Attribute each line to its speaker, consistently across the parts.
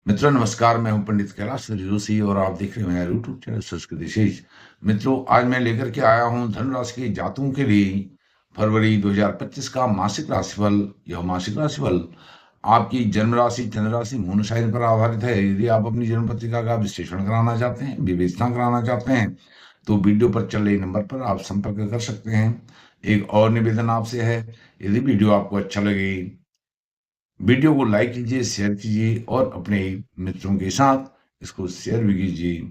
Speaker 1: मित्रों नमस्कार, मैं हूं पंडित कैलाश जोशी और आप देख रहे हैं मेरा यूट्यूब चैनल संस्कृति शेष। मित्रों, आज मैं लेकर के आया हूं धनु राशि के जातकों के लिए फरवरी 2025 का मासिक राशिफल। यह मासिक राशिफल आपकी जन्म राशि, चंद्र राशि, मून साइन पर आधारित है। यदि आप अपनी जन्म पत्रिका का विश्लेषण कराना चाहते हैं, विवेचना कराना चाहते हैं, तो वीडियो पर चल रहे नंबर पर आप संपर्क कर सकते हैं। एक और निवेदन आपसे है, यदि वीडियो आपको अच्छा लगे, वीडियो को लाइक कीजिए, शेयर कीजिए और अपने मित्रों के साथ इसको शेयर भी कीजिए।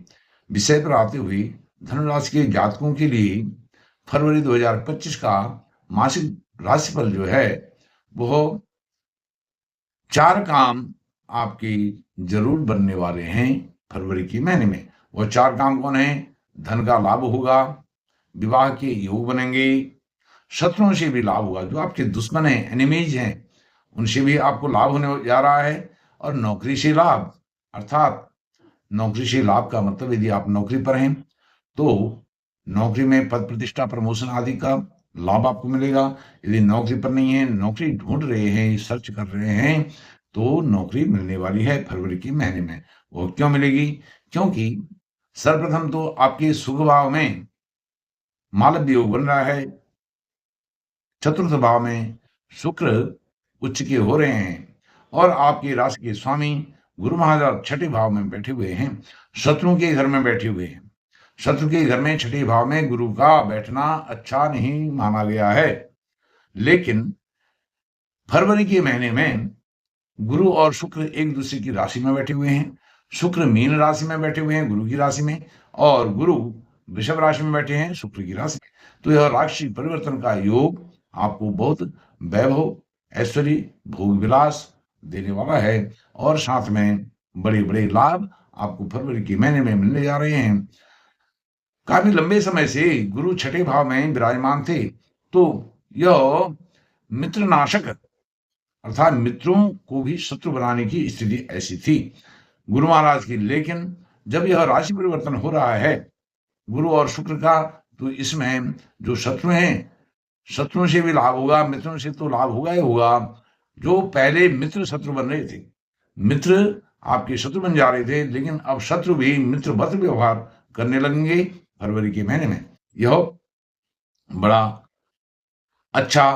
Speaker 1: विषय पर आते हुए, धनुराशि के जातकों के लिए फरवरी 2025 का मासिक राशिफल जो है वह 4 काम आपके जरूर बनने वाले हैं फरवरी के महीने में। वो 4 काम कौन है? धन का लाभ होगा, विवाह के योग बनेंगे, शत्रुओं से भी लाभ होगा। जो आपके दुश्मन हैं, एनिमीज हैं, उनसे भी आपको लाभ होने जा रहा है। और नौकरी से लाभ, अर्थात नौकरी से लाभ का मतलब यदि आप नौकरी पर हैं तो नौकरी में पद प्रतिष्ठा, प्रमोशन आदि का लाभ आपको मिलेगा। यदि नौकरी पर नहीं है, नौकरी ढूंढ रहे हैं, सर्च कर रहे हैं, तो नौकरी मिलने वाली है फरवरी के महीने में। वो क्यों मिलेगी? क्योंकि सर्वप्रथम तो आपके सुख भाव में मालव्य योग बन रहा है, चतुर्थ भाव में शुक्र उच्च के हो रहे हैं और आपकी राशि के स्वामी गुरु महाराज छठे भाव में बैठे हुए हैं, शत्रु के घर में बैठे हुए हैं। शत्रु के घर में छठे भाव में गुरु का बैठना अच्छा नहीं माना गया है, लेकिन फरवरी के महीने में गुरु और शुक्र एक दूसरे की राशि में बैठे हुए हैं। शुक्र मीन राशि में बैठे हुए हैं, गुरु की राशि में, और गुरु वृषभ राशि में बैठे हैं, शुक्र की राशि में। तो यह राशि परिवर्तन का योग आपको बहुत वैभव, ऐश्वर्य, भोग विलास देने वाला है और साथ में बड़े बड़े लाभ आपको फरवरी के महीने में मिलने जा रहे हैं। काफी लंबे समय से गुरु छठे भाव में विराजमान थे, तो यह मित्रनाशक, अर्थात मित्रों को भी शत्रु बनाने की स्थिति ऐसी थी गुरु महाराज की। लेकिन जब यह राशि परिवर्तन हो रहा है गुरु और शुक्र का, तो इसमें जो शत्रु हैं, शत्रुओं से भी लाभ होगा, मित्रों से तो लाभ होगा ही होगा। जो पहले मित्र शत्रु बन रहे थे, मित्र आपके शत्रु बन जा रहे थे, लेकिन अब शत्रु भी मित्रवत व्यवहार करने लगेंगे फरवरी के महीने में। यह बड़ा अच्छा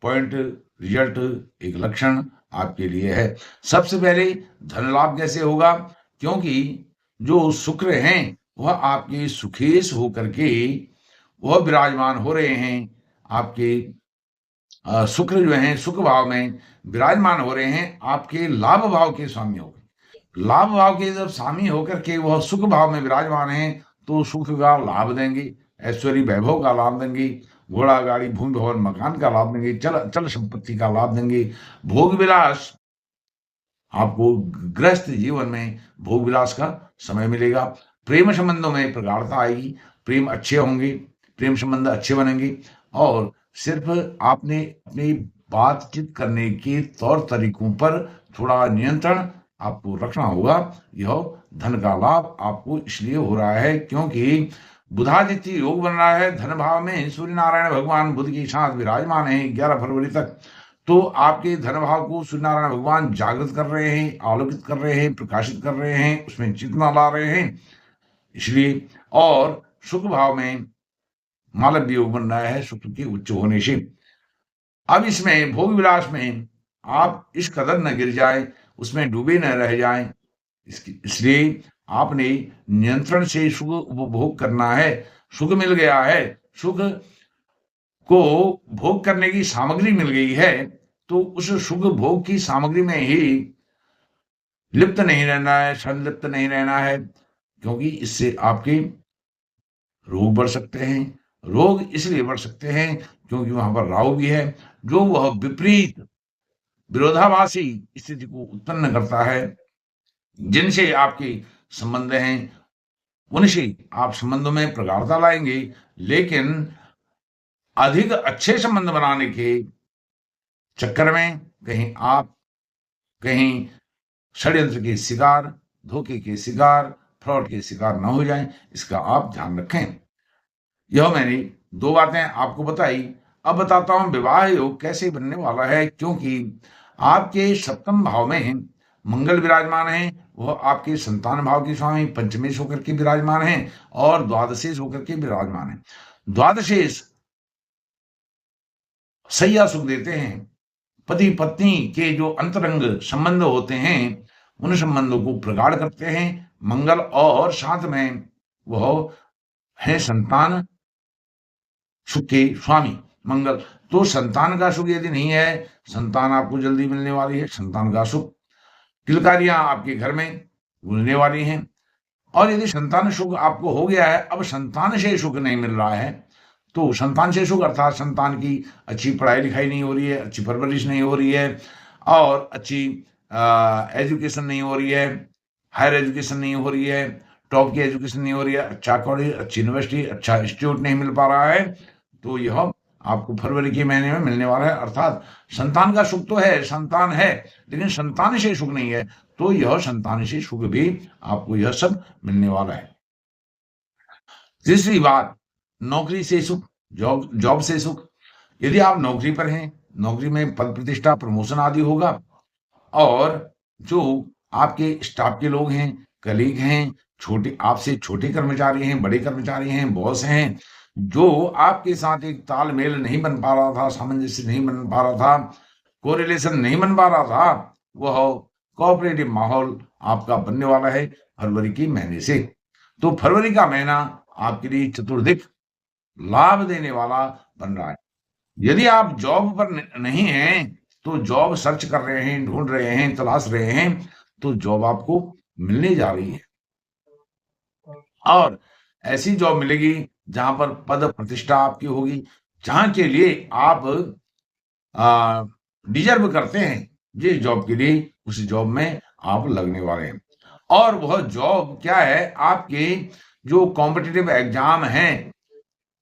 Speaker 1: पॉइंट, रिजल्ट, एक लक्षण आपके लिए है। सबसे पहले धन लाभ कैसे होगा? क्योंकि जो शुक्र हैं वह आपके सुखेश होकर के वह विराजमान हो रहे हैं। आपके शुक्र जो हैं सुख भाव में विराजमान हो रहे हैं, आपके लाभ भाव के स्वामी हो गए। लाभ भाव के जब स्वामी होकर के वह सुख भाव में विराजमान हैं, तो सुख का लाभ देंगे, ऐश्वर्य वैभव का लाभ देंगे, घोड़ा गाड़ी भूमि भवन मकान का लाभ देंगे, चल संपत्ति का लाभ देंगे, भोग विलास, आपको गृहस्थ जीवन में भोग विलास का समय मिलेगा। प्रेम संबंधों में प्रगाढ़ता आएगी, प्रेम अच्छे होंगे, प्रेम संबंध अच्छे बनेंगे। और सिर्फ आपने अपनी बातचीत करने के तौर तरीकों पर थोड़ा नियंत्रण आपको रखना होगा। यह धन का लाभ आपको इसलिए हो रहा है क्योंकि बुधादित्य योग बन रहा है। धन भाव में सूर्य नारायण भगवान बुध के साथ विराजमान है 11 फरवरी तक। तो आपके धन भाव को सूर्य नारायण भगवान जागृत कर रहे हैं, आलोकित कर रहे हैं, प्रकाशित कर रहे हैं, उसमें चेतना ला रहे हैं, इसलिए। और शुक्र भाव में मालव्य योग बन रहा है शुक्र के उच्च होने से। अब इसमें भोग विलास में आप इस कदर न गिर जाए, उसमें डूबे न रह जाएं, इसलिए आपने नियंत्रण से सुख उपभोग करना है। सुख मिल गया है, सुख को भोग करने की सामग्री मिल गई है, तो उस सुख भोग की सामग्री में ही लिप्त नहीं रहना है, संलिप्त नहीं रहना है, क्योंकि इससे आपके रोग बढ़ सकते हैं। रोग इसलिए बढ़ सकते हैं क्योंकि वहां पर राहु भी है, जो वह विपरीत विरोधाभासी स्थिति को उत्पन्न करता है। जिनसे आपके संबंध हैं उनसे आप संबंधों में प्रगाढ़ता लाएंगे, लेकिन अधिक अच्छे संबंध बनाने के चक्कर में कहीं षड्यंत्र के शिकार, धोखे के शिकार, फ्रॉड के शिकार न हो जाएं, इसका आप ध्यान रखें। यह मैंने 2 बातें आपको बताई। अब बताता हूं विवाह योग कैसे बनने वाला है, क्योंकि आपके सप्तम भाव में मंगल विराजमान है, वह आपके संतान भाव के स्वामी पंचमेश होकर के विराजमान हैं और द्वादशेश होकर के विराजमान हैं। द्वादशेश सैया सुख देते हैं। पति पत्नी के जो अंतरंग संबंध होते हैं उन संबंधों को प्रगाढ़ करते हैं मंगल, और साथ में वह है संतान सुख के स्वामी मंगल। तो संतान का सुख यदि नहीं है, संतान आपको जल्दी मिलने वाली है, संतान का सुख, किलकारियां आपके घर में घुलने वाली हैं। और यदि संतान सुख आपको हो गया है, अब संतान से सुख नहीं मिल रहा है, तो संतान से सुख अर्थात संतान की अच्छी पढ़ाई लिखाई नहीं हो रही है, अच्छी परवरिश नहीं हो रही है, और अच्छी एजुकेशन नहीं हो रही है, हायर एजुकेशन नहीं हो रही है, टॉप की एजुकेशन नहीं हो रही है, अच्छा कॉलेज, अच्छी यूनिवर्सिटी, अच्छा इंस्टीट्यूट नहीं मिल पा रहा है, तो यह आपको फरवरी के महीने में मिलने वाला है। अर्थात संतान का सुख तो है, संतान है, लेकिन संतान से सुख नहीं है, तो यह संतान से सुख भी आपको यह सब मिलने वाला है। तीसरी बात, नौकरी से सुख, जॉब से सुख। यदि आप नौकरी पर हैं, नौकरी में पद प्रतिष्ठा प्रमोशन आदि होगा, और जो आपके स्टाफ के लोग हैं, कलीग हैं, छोटे आपसे छोटे कर्मचारी हैं, बड़े कर्मचारी हैं, बॉस हैं, जो आपके साथ एक तालमेल नहीं बन पा रहा था, सामंजस्य नहीं बन पा रहा था, कोरिलेशन नहीं बन पा रहा था, वह कोऑपरेटिव माहौल आपका बनने वाला है फरवरी के महीने से। तो फरवरी का महीना आपके लिए चतुर्दिक लाभ देने वाला बन रहा है। यदि आप जॉब पर नहीं हैं, तो जॉब सर्च कर रहे हैं, ढूंढ रहे हैं, तलाश रहे हैं, तो जॉब आपको मिलने जा रही है, और ऐसी जॉब मिलेगी जहां पर पद प्रतिष्ठा आपकी होगी, जहां के लिए आप डिजर्व करते हैं जिस जॉब के लिए, उस जॉब में आप लगने वाले हैं। और वह जॉब क्या है, आपके जो कॉम्पिटिटिव एग्जाम हैं,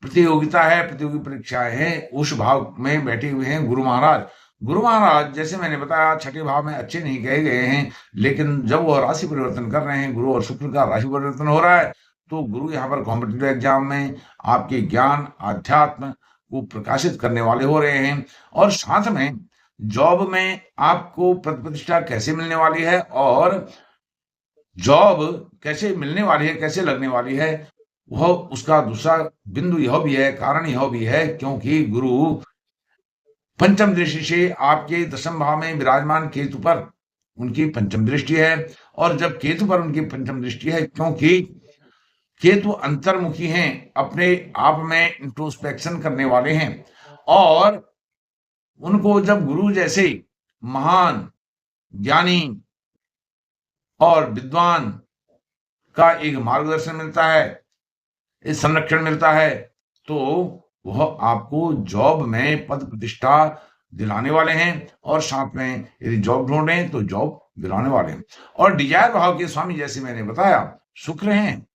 Speaker 1: प्रतियोगिता है, प्रतियोगी परीक्षाएं हैं, उस भाव में बैठे हुए हैं गुरु महाराज। गुरु महाराज जैसे मैंने बताया छठे भाव में अच्छे नहीं कहे गए हैं, लेकिन जब वह राशि परिवर्तन कर रहे हैं, गुरु और शुक्र का राशि परिवर्तन हो रहा है, तो गुरु यहाँ पर कॉम्पिटिटिव एग्जाम में आपके ज्ञान आध्यात्म को प्रकाशित करने वाले हो रहे हैं। और साथ में जॉब में आपको प्रतिष्ठा कैसे मिलने वाली है, और जॉब कैसे मिलने वाली है, कैसे लगने वाली है, वह उसका दूसरा बिंदु यह भी है, कारण यह भी है, क्योंकि गुरु पंचम दृष्टि से आपके दशम भाव में विराजमान केतु पर उनकी पंचम दृष्टि है। और जब केतु पर उनकी पंचम दृष्टि है, क्योंकि केतु अंतर्मुखी हैं, अपने आप में इंट्रोस्पेक्शन करने वाले हैं, और उनको जब गुरु जैसे महान ज्ञानी और विद्वान का एक मार्गदर्शन मिलता है, एक संरक्षण मिलता है, तो वह आपको जॉब में पद प्रतिष्ठा दिलाने वाले हैं, और साथ में यदि जॉब ढूंढ रहे हैं तो जॉब दिलाने वाले हैं। और डिजायर भाव के स्वामी जैसे मैंने बताया शुक्र हैं,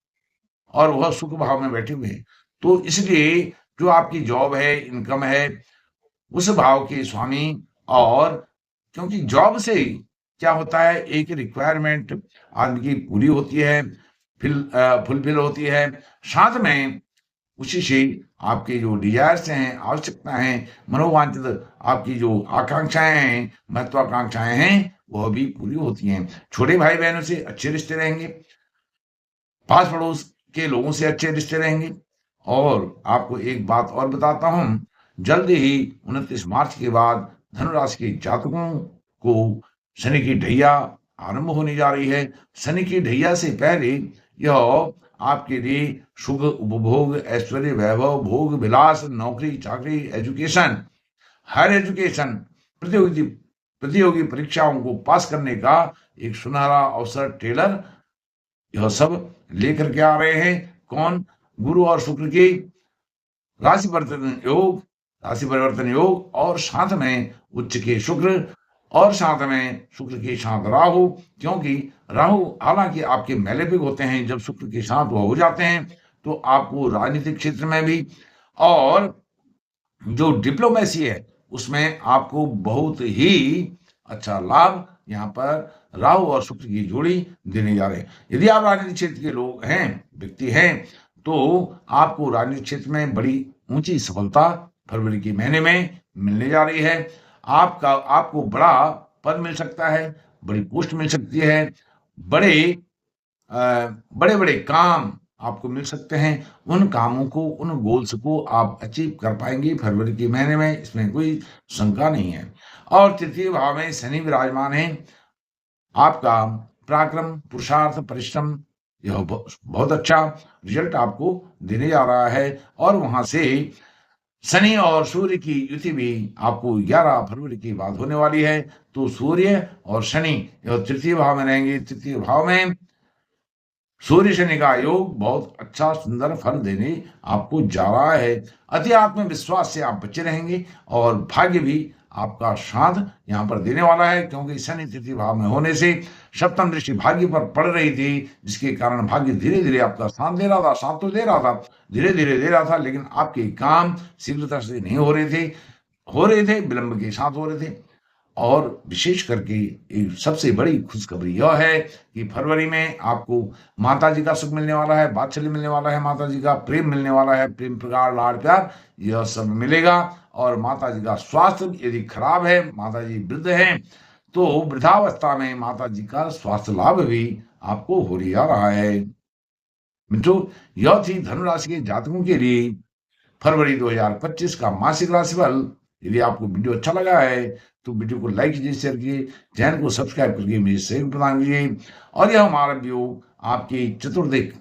Speaker 1: और वह सुख भाव में बैठे हुए हैं, तो इसलिए जो आपकी जॉब है, इनकम है, उस भाव के स्वामी, और क्योंकि जॉब से क्या होता है, एक रिक्वायरमेंट आदमी की पूरी होती है, फुलफिल होती है, साथ में उसी से आपके जो डिजायर्स हैं, आवश्यकता हैं, मनोवांछित आपकी जो आकांक्षाएं हैं, महत्वाकांक्षाएं हैं, वह भी पूरी होती हैं। छोटे भाई बहनों से अच्छे रिश्ते रहेंगे, पास पड़ोस के लोगों से अच्छे रिश्ते रहेंगे। और आपको एक बात और बताता हूं, जल्द ही 29 मार्च के बाद धनुराशि के जातकों को शनि की ढैया आरंभ होने जा रही है। शनि की ढैया से पहले यह आपके लिए सुख, उपभोग, ऐश्वर्य, वैभव, भोग विलास, नौकरी चाकरी, एजुकेशन, हायर एजुकेशन, प्रतियोगी परीक्षाओं को पास करने का एक सुनहरा अवसर टेलर यह सब लेकर के आ रहे हैं। कौन? गुरु और शुक्र की राशि परिवर्तन योग, और साथ में उच्च के शुक्र, और साथ में शुक्र के साथ राहु, क्योंकि राहु हालांकि आपके मैलेफिक होते हैं, जब शुक्र के साथ वो हो जाते हैं तो आपको राजनीतिक क्षेत्र में भी, और जो डिप्लोमेसी है उसमें आपको बहुत ही अच्छा लाभ यहाँ पर राहु और शुक्र की जोड़ी देने जा रहे हैं। यदि आप राजनीतिक क्षेत्र के लोग हैं, व्यक्ति हैं, तो आपको राजनीतिक क्षेत्र में बड़ी ऊंची सफलता फरवरी के महीने में मिलने जा रही है। आपको बड़ा पद मिल सकता है, बड़ी पोस्ट मिल सकती है, बड़े बड़े-बड़े काम आपको मिल सकते हैं। उन कामों को, उन गोल्स को आप अचीव कर पाएँगे फरवरी के महीने में, इसमें कोई शंका नहीं है। और तृतीय भाव में शनि विराजमान है। आपका पराक्रम, पुरुषार्थ, परिश्रम यह बहुत अच्छा रिज़ल्ट आपको देने जा रहा है और वहाँ से शनि और सूर्य की युति भी आपको 11 फरवरी के बाद होने वाली है। तो सूर्य और शनि यह तृतीय भाव में रहेंगे। तृतीय भाव में सूर्य शनि का योग बहुत अच्छा सुंदर फल देने आपको जा रहा है। अति आत्मविश्वास से आप बचे रहेंगे और भाग्य भी आपका साथ यहाँ पर देने वाला है, क्योंकि शनि तृतीय भाव में होने से सप्तम दृष्टि भाग्य पर पड़ रही थी, जिसके कारण भाग्य धीरे-धीरे आपका साथ दे रहा था। साथ तो दे रहा था, धीरे-धीरे दे रहा था, लेकिन आपके काम शीघ्रता से नहीं हो रहे थे, विलंब के साथ हो रहे थे। और विशेष करके एक सबसे बड़ी खुशखबरी यह है कि फरवरी में आपको माताजी का सुख मिलने वाला है, वात्सल्य मिलने वाला है, माताजी का प्रेम मिलने वाला है, प्रेम प्रगाढ़ लाड़ प्यार यह सब मिलेगा। और माताजी का स्वास्थ्य यदि खराब है, माताजी वृद्ध हैं, तो वृद्धावस्था में माताजी का स्वास्थ्य लाभ भी आपको हो ही आ रहा है। मित्रों, यह थी धनु राशि के जातकों के लिए फरवरी 2025 का मासिक राशिफल। यदि आपको वीडियो अच्छा लगा है तो वीडियो को लाइक कीजिए, शेयर कीजिए, चैनल को सब्सक्राइब करके मुझे सहयोग प्रदान कीजिए। और यह हमारा वीडियो आपके चतुर्दिक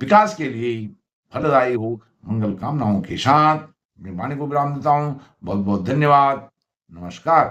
Speaker 1: विकास के लिए फलदायी हो, मंगल कामनाओं के साथ अपनी वाणी को विराम देता हूँ। बहुत बहुत धन्यवाद। नमस्कार।